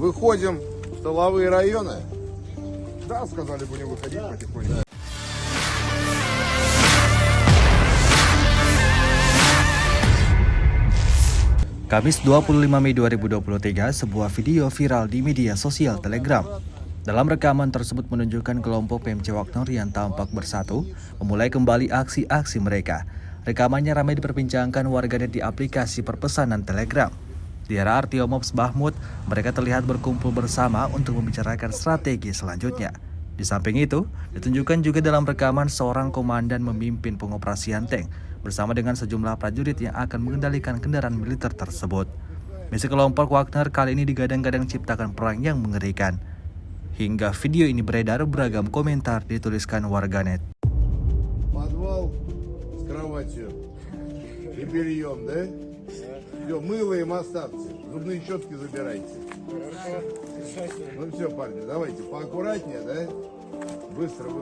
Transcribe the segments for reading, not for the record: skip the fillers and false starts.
Выходим в тыловые районы. Да, сказали, будем выходить потихоньку. Kamis 25 Mei 2023, sebuah video viral di media sosial Telegram. Dalam rekaman tersebut menunjukkan kelompok PMC Wagner yang tampak bersatu memulai kembali aksi-aksi mereka. Rekamannya ramai diperbincangkan warganet di aplikasi perpesanan Telegram. Di era Artiomops Bahmut, mereka terlihat berkumpul bersama untuk membicarakan strategi selanjutnya. Di samping itu, ditunjukkan juga dalam rekaman seorang komandan memimpin pengoperasian tank bersama dengan sejumlah prajurit yang akan mengendalikan kendaraan militer tersebut. Misi kelompok Wagner kali ini digadang-gadang ciptakan perang yang mengerikan. Hingga video ini beredar, beragam komentar dituliskan warganet. Подвал с кроватью и бельем, да? Все, мыло им оставьте, зубные щетки забирайте. Ну все, парни, давайте поаккуратнее, да? Быстро.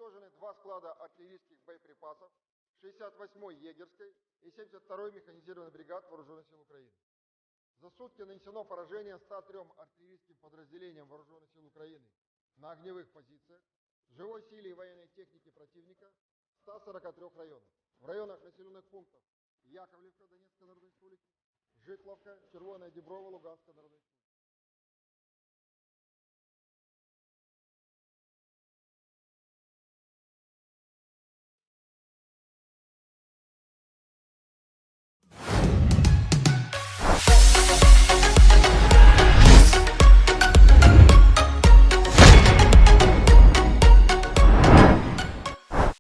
Уничтожены 2 склада артиллерийских боеприпасов 68-й егерской и 72-й механизированной бригад Вооруженных сил Украины. За сутки нанесено поражение 103 артиллерийским подразделениям Вооруженных сил Украины на огневых позициях, живой силе и военной технике противника в 143 районах. В районах населенных пунктов Яковлевка Донецкой Народной Республики, Житловка, Червоная Деброва Луганской Народной Республики.